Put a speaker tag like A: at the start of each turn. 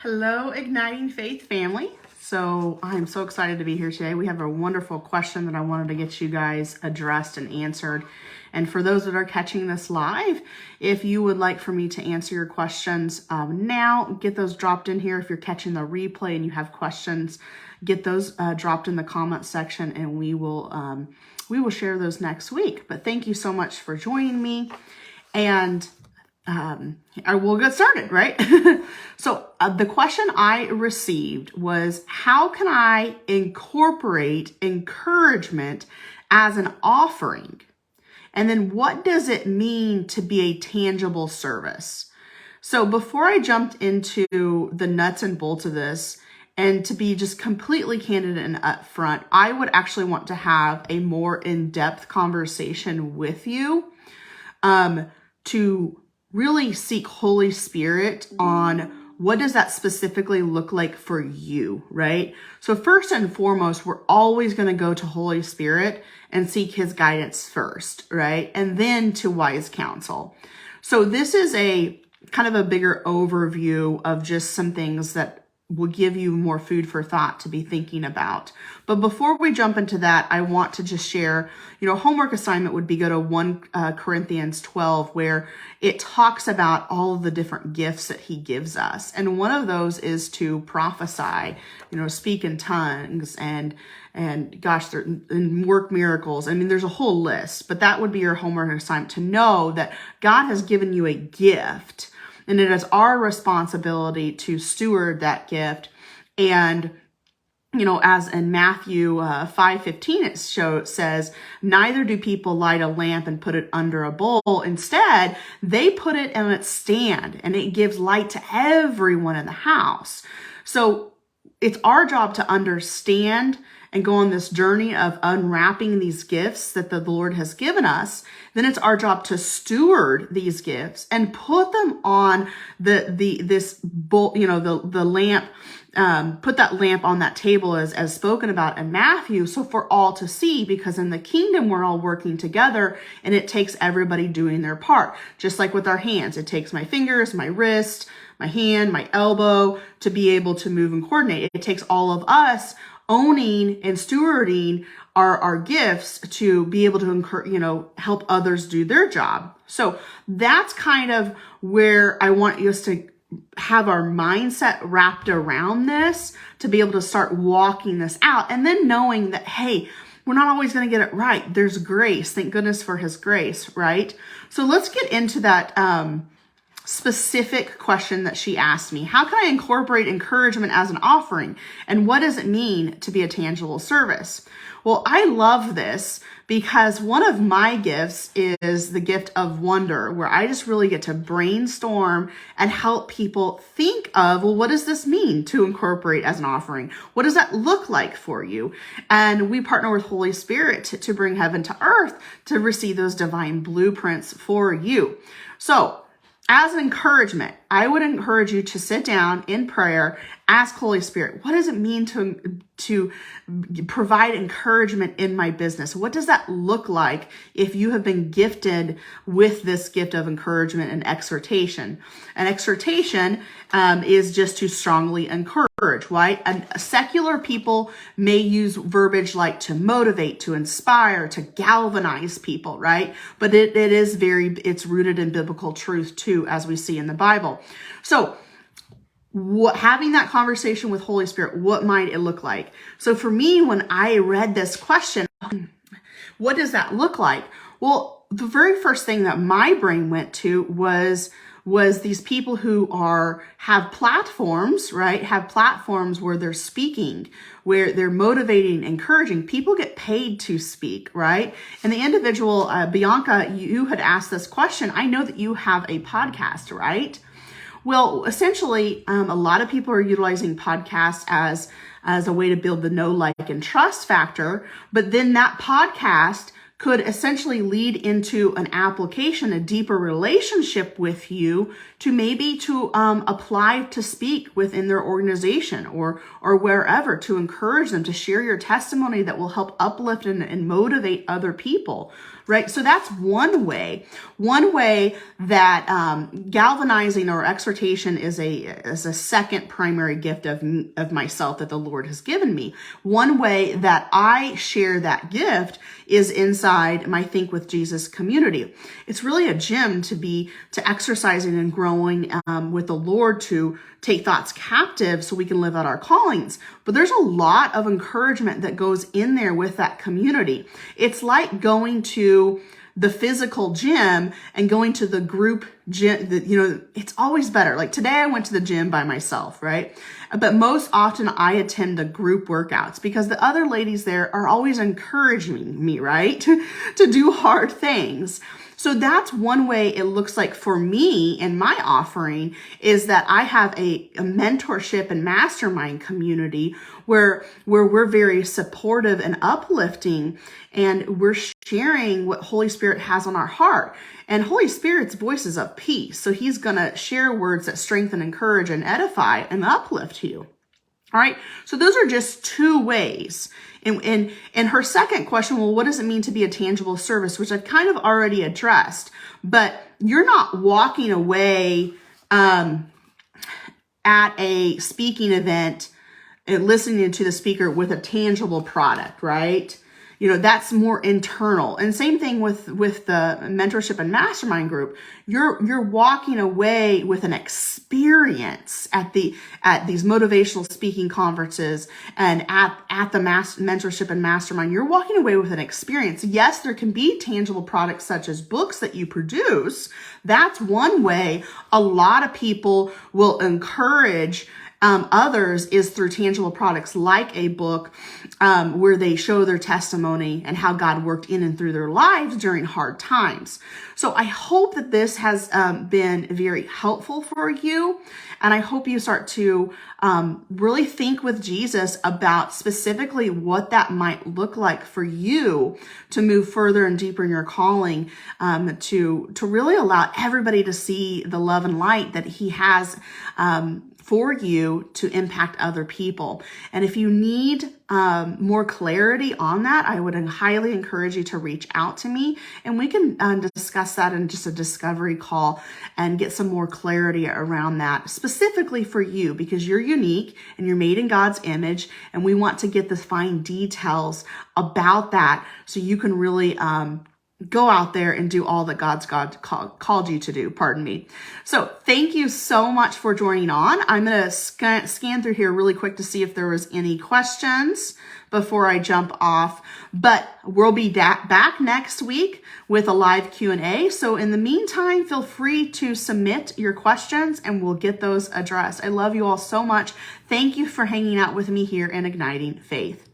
A: Hello, Igniting Faith family. So I'm so excited to be here today. We have a wonderful question that I wanted to get you guys addressed and answered. And for those that are catching this live, if you would like for me to answer your questions now, get those dropped in here. If you're catching the replay and you have questions, get those dropped in the comment section, and we will share those next week. But thank you so much for joining me. And I will get started, right? So the question I received was, how can I incorporate encouragement as an offering? And then what does it mean to be a tangible service? So before I jumped into the nuts and bolts of this, and to be just completely candid and upfront, I would actually want to have a more in-depth conversation with you to really seek Holy Spirit on what does that specifically look like for you, right? So first and foremost, we're always going to go to Holy Spirit and seek his guidance first, right? And then to wise counsel. So this is a kind of a bigger overview of just some things that will give you more food for thought to be thinking about. But before we jump into that, I want to just share, homework assignment would be go to 1 Corinthians 12, where it talks about all of the different gifts that he gives us. And one of those is to prophesy, speak in tongues and work miracles. I mean, there's a whole list, but that would be your homework assignment, to know that God has given you a gift. And it is our responsibility to steward that gift. And, as in Matthew 5:15, it says, neither do people light a lamp and put it under a bowl. Instead, they put it on its stand, and it gives light to everyone in the house. So it's our job to understand and go on this journey of unwrapping these gifts that the Lord has given us. Then it's our job to steward these gifts and put them on this bowl, the lamp, put that lamp on that table as spoken about in Matthew, so for all to see, because in the kingdom we're all working together, and it takes everybody doing their part. Just like with our hands, it takes my fingers, my wrist, my hand, my elbow to be able to move and coordinate. It takes all of us owning and stewarding our gifts to be able to encourage, help others do their job. So that's kind of where I want us to have our mindset wrapped around this, to be able to start walking this out, and then knowing that, hey, we're not always going to get it right. There's grace. Thank goodness for his grace, right? So let's get into that specific question that she asked me. How can I incorporate encouragement as an offering? And what does it mean to be a tangible service? Well, I love this because one of my gifts is the gift of wonder, where I just really get to brainstorm and help people think of, well, what does this mean to incorporate as an offering? What does that look like for you? And we partner with Holy Spirit to bring heaven to earth, to receive those divine blueprints for you. So as an encouragement, I would encourage you to sit down in prayer, ask Holy Spirit, what does it mean to provide encouragement in my business? What does that look like if you have been gifted with this gift of encouragement and exhortation? An exhortation is just to strongly encourage, right? And secular people may use verbiage like to motivate, to inspire, to galvanize people, right? But it's rooted in biblical truth too, as we see in the Bible. So having that conversation with Holy Spirit, what might it look like? So for me, when I read this question, what does that look like? Well, the very first thing that my brain went to was these people who have platforms, right? Have platforms where they're speaking, where they're motivating, encouraging. People get paid to speak, right? And the individual, Bianca, you had asked this question. I know that you have a podcast, right? Well, essentially, a lot of people are utilizing podcasts as a way to build the know, like, and trust factor. But then that podcast could essentially lead into an application, a deeper relationship with you, to apply to speak within their organization or wherever, to encourage them to share your testimony that will help uplift and motivate other people, right? So that's one way. One way that galvanizing or exhortation is a second primary gift of myself that the Lord has given me. One way that I share that gift is inside my Think with Jesus community. It's really a gym to exercising and growing with the Lord, to take thoughts captive so we can live out our callings. But there's a lot of encouragement that goes in there with that community. It's like going to the physical gym and going to the group gym. It's always better. Like today I went to the gym by myself, right? But most often I attend the group workouts because the other ladies there are always encouraging me, right? to do hard things. So that's one way it looks like for me in my offering, is that I have a mentorship and mastermind community where we're very supportive and uplifting, and we're sharing what Holy Spirit has on our heart. And Holy Spirit's voice is of peace. So he's going to share words that strengthen, encourage, and edify and uplift you. All right. So those are just two ways. And her second question, well, what does it mean to be a tangible service? Which I've kind of already addressed, but you're not walking away at a speaking event and listening to the speaker with a tangible product, right? That's more internal. And same thing with the mentorship and mastermind group. You're walking away with an experience at these motivational speaking conferences and at the mentorship and mastermind. You're walking away with an experience. Yes, there can be tangible products such as books that you produce. That's one way a lot of people will encourage others, is through tangible products like a book, where they show their testimony and how God worked in and through their lives during hard times. So I hope that this has been very helpful for you. And I hope you start to really think with Jesus about specifically what that might look like for you to move further and deeper in your calling, to really allow everybody to see the love and light that he has for you to impact other people. And if you need more clarity on that, I would highly encourage you to reach out to me, and we can discuss that in just a discovery call and get some more clarity around that specifically for you, because you're unique and you're made in God's image, and we want to get the fine details about that so you can really go out there and do all that God called you to do. Pardon me. So thank you so much for joining on. I'm going to scan through here really quick to see if there was any questions before I jump off, but we'll be back next week with a live Q&A. So in the meantime, feel free to submit your questions and we'll get those addressed. I love you all so much. Thank you for hanging out with me here in Igniting Faith.